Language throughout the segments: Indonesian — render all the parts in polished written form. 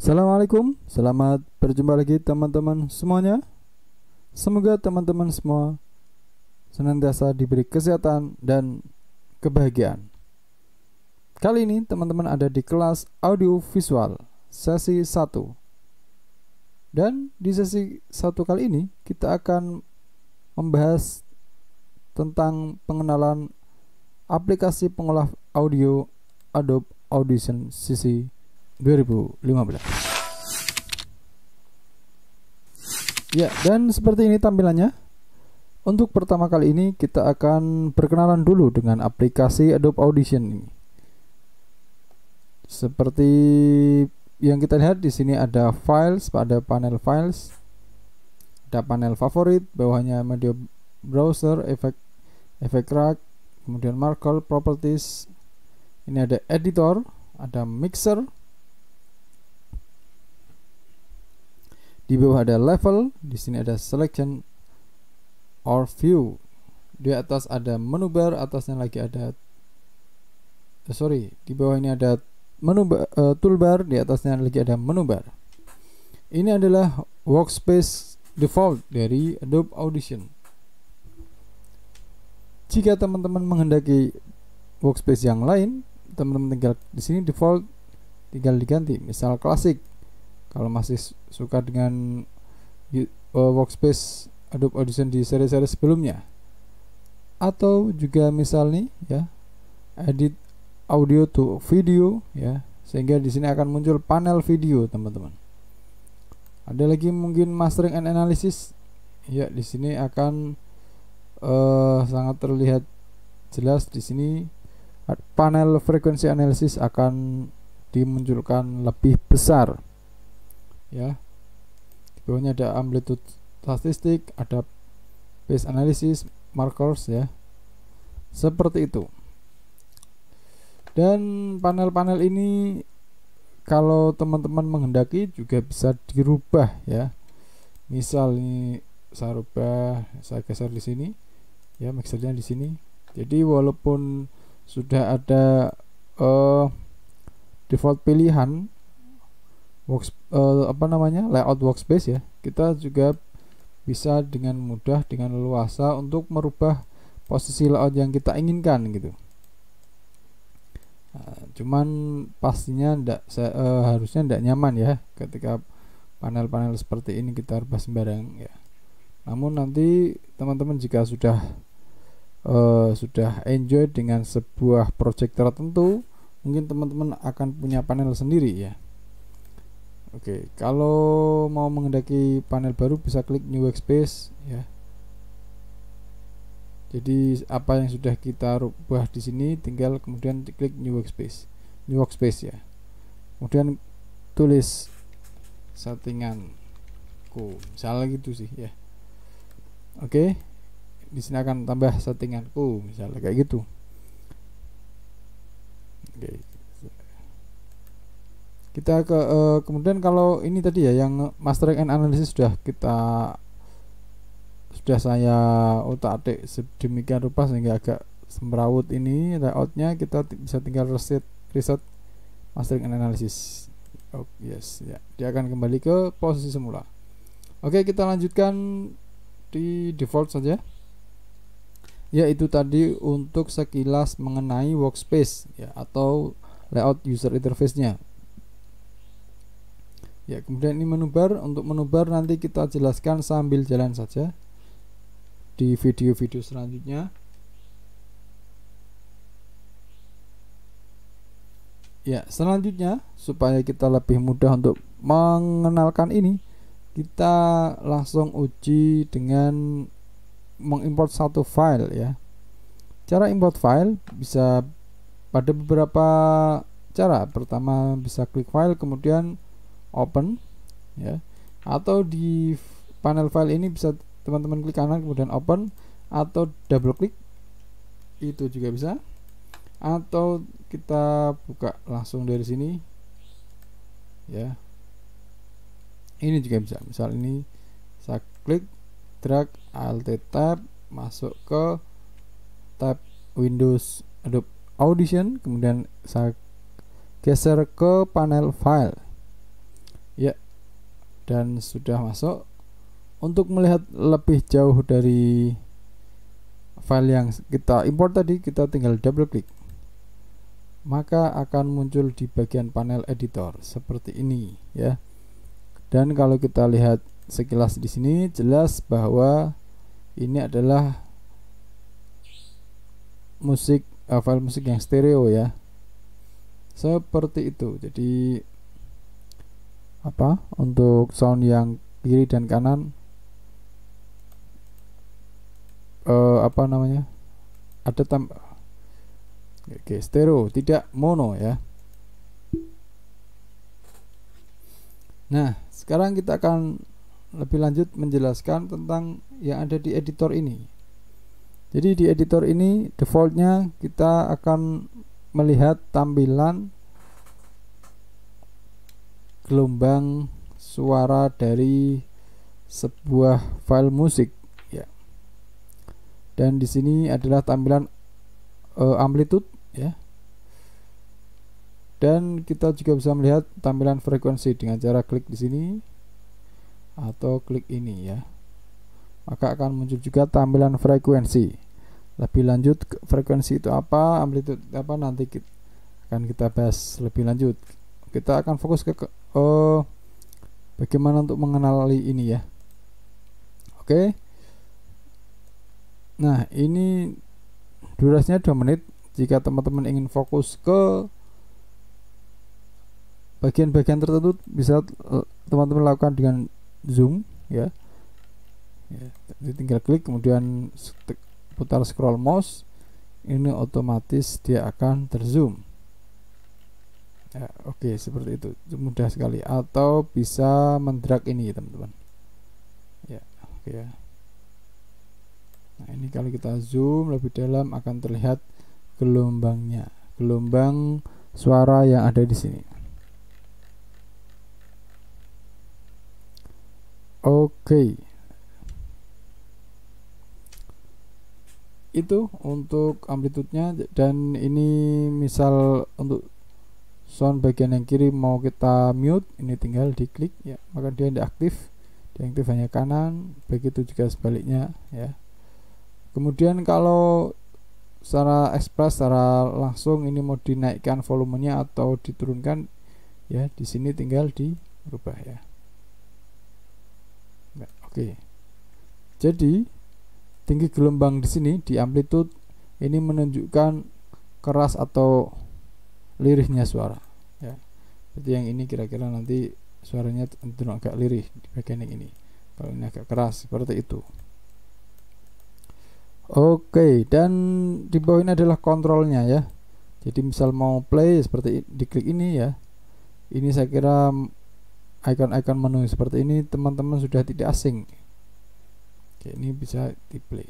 Assalamualaikum, selamat berjumpa lagi teman-teman semuanya. Semoga teman-teman semua senantiasa diberi kesehatan dan kebahagiaan. Kali ini teman-teman ada di kelas audio visual sesi 1. Dan di sesi 1 kali ini kita akan membahas tentang pengenalan aplikasi pengolah audio Adobe Audition CC 2015. Ya, dan seperti ini tampilannya. Untuk pertama kali ini kita akan berkenalan dulu dengan aplikasi Adobe Audition ini. Seperti yang kita lihat di sini ada files, pada panel files, ada panel favorit, bawahnya media browser, efek rack, kemudian marker, properties. Ini ada editor, ada mixer. Di bawah ada level, di sini ada selection or view. Di atas ada menu bar, atasnya lagi ada di bawah ini ada menu toolbar, di atasnya lagi ada menu bar. Ini adalah workspace default dari Adobe Audition. Jika teman-teman menghendaki workspace yang lain, teman-teman tinggal di sini default, tinggal diganti, misal klasik. Kalau masih suka dengan workspace Adobe Audition di seri-seri sebelumnya, atau juga misal nih ya, edit audio to video ya, sehingga di sini akan muncul panel video teman-teman. Ada lagi mungkin mastering and analysis ya, di sini akan sangat terlihat jelas. Di sini panel frequency analysis akan dimunculkan lebih besar ya. Di bawahnya ada amplitude statistik, ada phase analysis, markers ya, seperti itu. Dan panel-panel ini kalau teman-teman menghendaki juga bisa dirubah ya. Misal ini saya rubah, saya geser di sini ya, mixernya di sini. Jadi walaupun sudah ada default pilihan layout workspace ya, kita juga bisa dengan mudah, dengan leluasa untuk merubah posisi layout yang kita inginkan gitu. Cuman pastinya harusnya tidak nyaman ya ketika panel-panel seperti ini kita rubah sembarang ya. Namun nanti teman-teman jika sudah enjoy dengan sebuah project tertentu, mungkin teman-teman akan punya panel sendiri ya. Oke, kalau mau menghendaki panel baru bisa klik new workspace ya. Jadi apa yang sudah kita rubah di sini tinggal kemudian klik new workspace ya. Kemudian tulis settinganku, misalnya gitu sih ya. Oke, di sini akan tambah settinganku, misalnya kayak gitu. Oke. Kita ke kemudian kalau ini tadi ya, yang mastering and analysis sudah saya otak-atik sedemikian rupa sehingga agak semrawut ini layoutnya. Kita bisa tinggal reset mastering and analysis. Yes ya, dia akan kembali ke posisi semula. Oke, kita lanjutkan di default saja, yaitu tadi untuk sekilas mengenai workspace ya, atau layout user interface-nya ya. Kemudian ini menu bar. Untuk menu bar nanti kita jelaskan sambil jalan saja di video-video selanjutnya ya. Selanjutnya, supaya kita lebih mudah untuk mengenalkan ini, kita langsung uji dengan mengimport satu file ya. Cara import file bisa pada beberapa cara. Pertama, bisa klik file kemudian open ya, atau di panel file ini bisa teman-teman klik kanan kemudian open, atau double klik, itu juga bisa, atau kita buka langsung dari sini ya. Ini juga bisa. Misal ini saya klik, drag, alt tab, masuk ke tab Windows Adobe Audition, kemudian saya geser ke panel file. Ya, dan sudah masuk. Untuk melihat lebih jauh dari file yang kita import tadi, kita tinggal double klik, maka akan muncul di bagian panel editor seperti ini ya. Dan kalau kita lihat sekilas di sini, jelas bahwa ini adalah musik, file musik yang stereo ya, seperti itu. Jadi untuk sound yang kiri dan kanan ada stereo, tidak mono ya. Nah, sekarang kita akan lebih lanjut menjelaskan tentang yang ada di editor ini. Jadi di editor ini defaultnya kita akan melihat tampilan gelombang suara dari sebuah file musik ya. Dan di sini adalah tampilan amplitude ya. Dan kita juga bisa melihat tampilan frekuensi dengan cara klik di sini atau klik ini ya. Maka akan muncul juga tampilan frekuensi. Lebih lanjut, frekuensi itu apa, amplitude apa, nanti akan kita bahas lebih lanjut. Kita akan fokus ke bagaimana untuk mengenali ini ya. Oke. Nah, ini durasinya 2 menit. Jika teman-teman ingin fokus ke bagian-bagian tertentu, bisa teman-teman lakukan dengan zoom ya. Jadi tinggal klik, kemudian putar scroll mouse, ini otomatis dia akan terzoom ya. Oke, seperti itu, mudah sekali. Atau bisa mendrag ini teman-teman ya. Oke ya. Nah, ini kalau kita zoom lebih dalam akan terlihat gelombangnya, gelombang suara yang ada di sini. Oke. Itu untuk amplitudenya. Dan ini misal untuk sound bagian yang kiri mau kita mute, ini tinggal diklik ya, maka dia tidak aktif. Dia aktif hanya kanan, begitu juga sebaliknya ya. Kemudian kalau secara ekspres, secara langsung ini mau dinaikkan volumenya atau diturunkan ya, di sini tinggal dirubah ya. Nah, oke. Jadi tinggi gelombang di sini di amplitude ini menunjukkan keras atau lirihnya suara ya. Jadi yang ini kira-kira nanti suaranya cenderung agak lirih di bagian yang ini. Kalau ini agak keras, seperti itu. Oke, dan di bawah ini adalah kontrolnya ya. Jadi misal mau play seperti diklik ini ya. Ini saya kira icon-icon menu seperti ini teman-teman sudah tidak asing. Oke, ini bisa di play.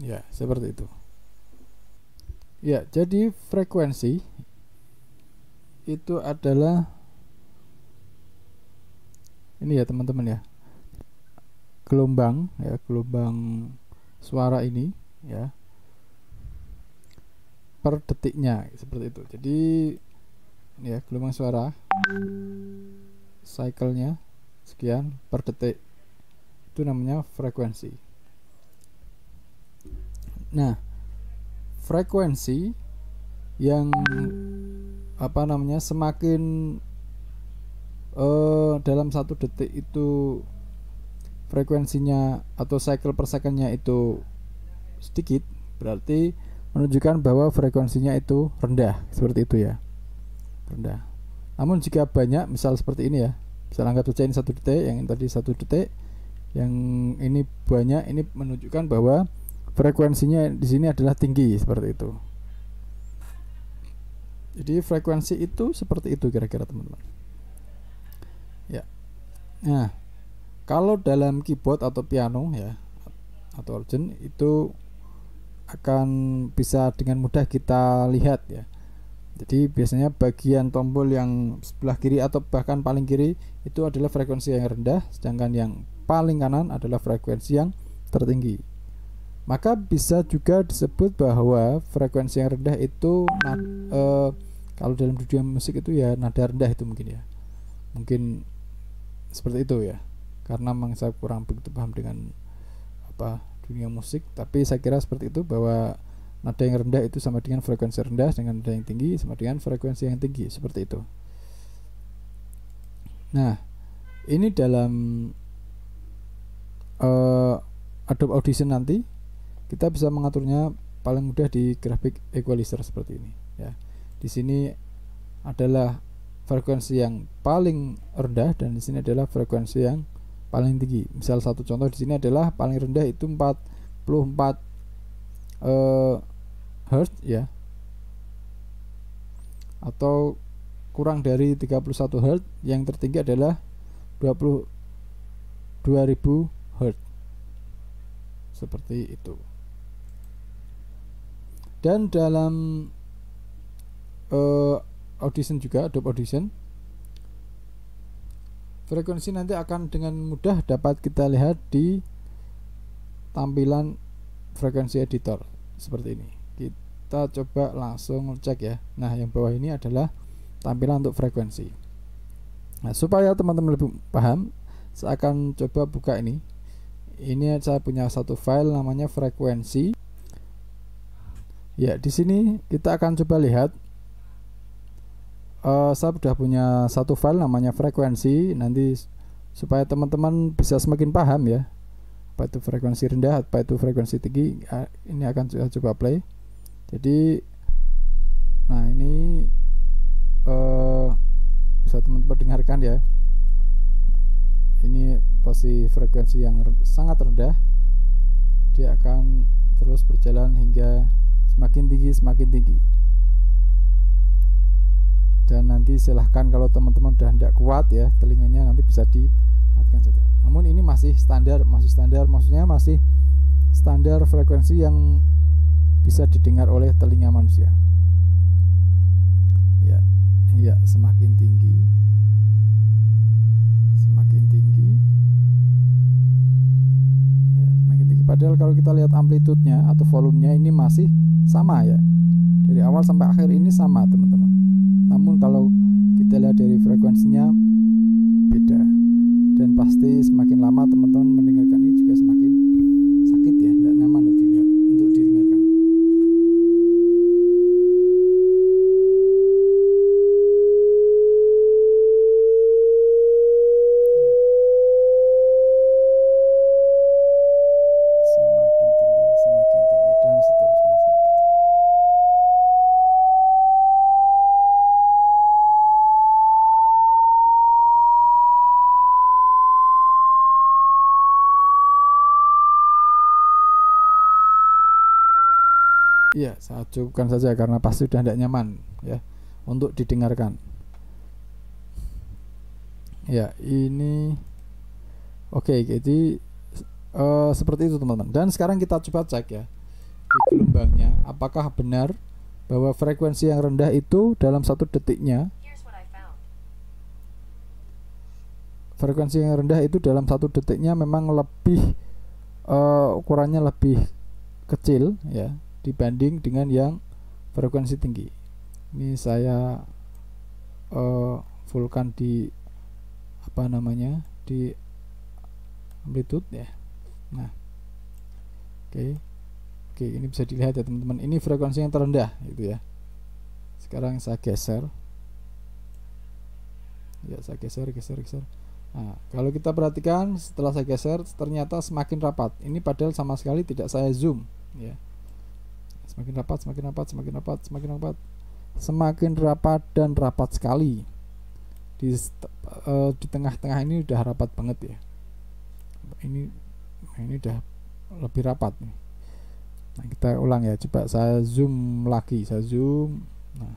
Ya, seperti itu. Ya, jadi frekuensi itu adalah ini ya teman-teman ya. Gelombang ya, gelombang suara ini ya, per detiknya seperti itu. Jadi ini ya, gelombang suara cycle-nya sekian per detik, itu namanya frekuensi. Nah, frekuensi yang semakin dalam 1 detik itu frekuensinya atau cycle per second-nya itu sedikit, berarti menunjukkan bahwa frekuensinya itu rendah, seperti itu ya, rendah. Namun jika banyak, misal seperti ini ya, misal anggap saja ini 1 detik, yang tadi 1 detik, yang ini banyak, ini menunjukkan bahwa frekuensinya di sini adalah tinggi, seperti itu. Jadi frekuensi itu seperti itu kira-kira teman-teman ya. Nah, kalau dalam keyboard atau piano ya, atau organ, itu akan bisa dengan mudah kita lihat ya. Jadi biasanya bagian tombol yang sebelah kiri atau bahkan paling kiri itu adalah frekuensi yang rendah, sedangkan yang paling kanan adalah frekuensi yang tertinggi. Maka bisa juga disebut bahwa frekuensi yang rendah itu Kalau dalam dunia musik itu ya nada rendah itu mungkin ya, mungkin seperti itu ya, karena memang saya kurang begitu paham dengan apa dunia musik, tapi saya kira seperti itu, bahwa nada yang rendah itu sama dengan frekuensi rendah, dengan nada yang tinggi sama dengan frekuensi yang tinggi, seperti itu. Nah, ini dalam Adobe Audition nanti kita bisa mengaturnya paling mudah di graphic equalizer seperti ini ya. Di sini adalah frekuensi yang paling rendah dan di sini adalah frekuensi yang paling tinggi. Misal satu contoh di sini adalah paling rendah itu 44 Hz ya, atau kurang dari 31 Hz. Yang tertinggi adalah 22.000 Hz, seperti itu. Dan dalam Audition juga, Adobe Audition, frekuensi nanti akan dengan mudah dapat kita lihat di tampilan frekuensi editor seperti ini. Kita coba langsung cek ya. Nah, yang bawah ini adalah tampilan untuk frekuensi. Nah, supaya teman-teman lebih paham, saya akan coba buka ini. Ini saya punya satu file namanya frekuensi. Ya, di sini kita akan coba lihat. Saya sudah punya satu file namanya frekuensi. Nanti supaya teman-teman bisa semakin paham ya, apa itu frekuensi rendah, apa itu frekuensi tinggi, ini akan saya coba play. Jadi, nah ini bisa teman-teman dengarkan ya. Ini posisi frekuensi yang sangat rendah, dia akan terus berjalan hingga semakin tinggi. Dan nanti silahkan kalau teman-teman udah tidak kuat ya telinganya, nanti bisa dimatikan saja. Namun ini masih standar, maksudnya masih standar frekuensi yang bisa didengar oleh telinga manusia. Ya, semakin tinggi. Ya, semakin tinggi. Padahal kalau kita lihat amplitudenya atau volumenya ini masih sama ya. Dari awal sampai akhir ini sama, teman-teman. Namun kalau kita lihat dari frekuensinya beda, dan pasti semakin lama teman-teman mendengarkan ini juga semakin sakit ya, tidak nyaman untuk didengarkan. Semakin tinggi dan seterusnya. Iya, saya cukupkan saja karena pasti sudah tidak nyaman ya untuk didengarkan. Ya, ini oke, jadi seperti itu teman-teman. Dan sekarang kita coba cek ya di gelombangnya, apakah benar bahwa frekuensi yang rendah itu dalam satu detiknya, memang lebih ukurannya lebih kecil ya dibanding dengan yang frekuensi tinggi. Ini saya fullkan di di amplitude ya. Nah, oke, ini bisa dilihat ya teman-teman. Ini frekuensi yang terendah itu ya. Sekarang saya geser. Ya, saya geser. Nah, kalau kita perhatikan setelah saya geser, ternyata semakin rapat. Ini padahal sama sekali tidak saya zoom ya. Semakin rapat dan rapat sekali. Di tengah-tengah ini udah rapat banget ya. Ini udah lebih rapat nih. Nah, kita ulang ya. Coba saya zoom lagi, Nah,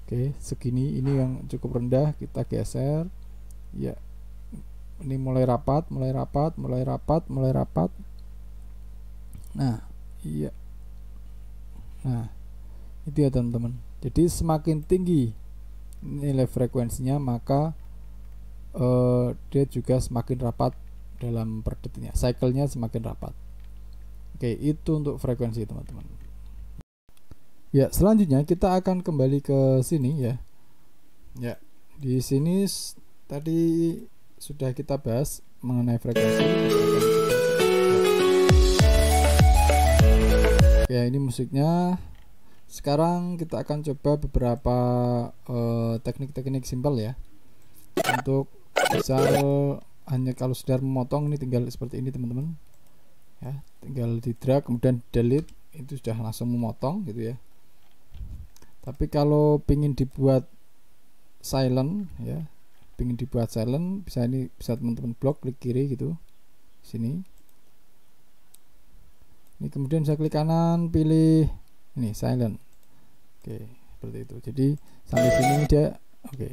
oke, segini. Ini yang cukup rendah, kita geser. Ya, ini mulai rapat. Nah, iya. Nah, itu ya teman-teman. Jadi semakin tinggi nilai frekuensinya, maka dia juga semakin rapat dalam per detiknya. Cycle-nya semakin rapat. Oke, itu untuk frekuensi teman-teman. Ya, selanjutnya kita akan kembali ke sini ya. Ya, di sini tadi sudah kita bahas mengenai frekuensi. Oke, ini musiknya. Sekarang kita akan coba beberapa teknik-teknik simpel ya. Untuk misal hanya kalau sudah memotong, ini tinggal seperti ini teman-teman. Ya, tinggal di drag kemudian delete, itu sudah langsung memotong gitu ya. Tapi kalau ingin dibuat silent ya, bisa teman-teman blok, klik kiri gitu sini. Ini kemudian saya klik kanan, pilih ini silent. Oke, seperti itu. Jadi sampai sini dia oke.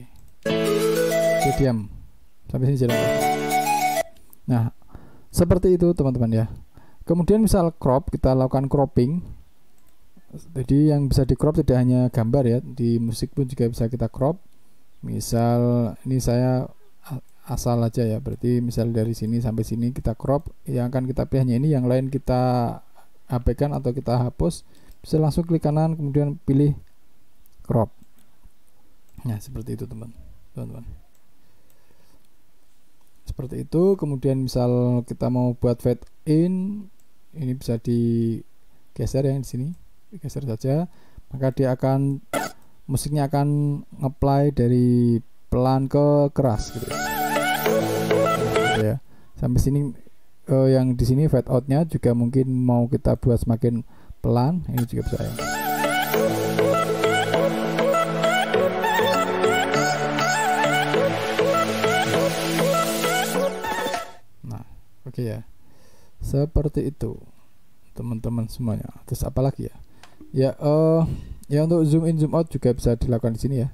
Dia diam. Sampai sini jalan. Nah, seperti itu teman-teman ya. Kemudian misal crop, kita lakukan cropping. Jadi yang bisa di crop tidak hanya gambar ya, di musik pun juga bisa kita crop. Misal ini saya asal aja ya, berarti misal dari sini sampai sini kita crop, yang akan kita pilih hanya ini, yang lain kita hapuskan atau kita hapus. Bisa langsung klik kanan kemudian pilih crop. Nah, seperti itu teman-teman. Seperti itu. Kemudian misal kita mau buat fade in, ini bisa digeser ya di sini. Digeser saja, maka dia akan musiknya akan ngeplay dari pelan ke keras gitu ya. Sampai sini yang di sini fade outnya juga mungkin mau kita buat semakin pelan, ini juga bisa ya. Nah, oke ya, seperti itu teman-teman semuanya. Terus apa lagi ya? Ya, ya untuk zoom in zoom out juga bisa dilakukan di sini ya.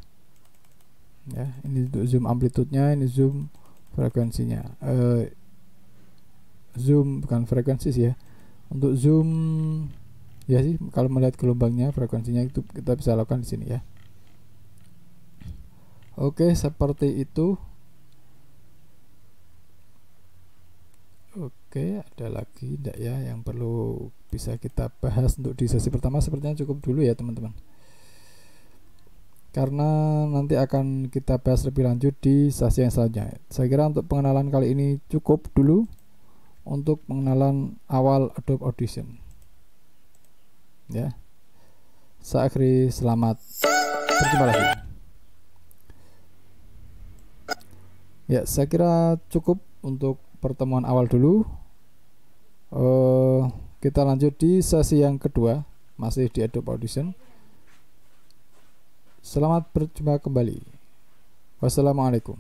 Ya, ini untuk zoom amplitude-nya, ini zoom frekuensinya. Zoom bukan frekuensi sih ya. Untuk zoom ya sih, kalau melihat gelombangnya, frekuensinya itu kita bisa lakukan di sini ya. Oke, seperti itu. Oke, ada lagi enggak ya yang perlu bisa kita bahas untuk di sesi pertama? Sepertinya cukup dulu ya teman-teman, karena nanti akan kita bahas lebih lanjut di sesi yang selanjutnya. Saya kira untuk pengenalan kali ini cukup dulu untuk pengenalan awal Adobe Audition ya. Saya akhiri, selamat berjumpa lagi ya. Saya kira cukup untuk pertemuan awal dulu. Kita lanjut di sesi yang kedua, masih di Adobe Audition. Selamat berjumpa kembali. Wassalamualaikum.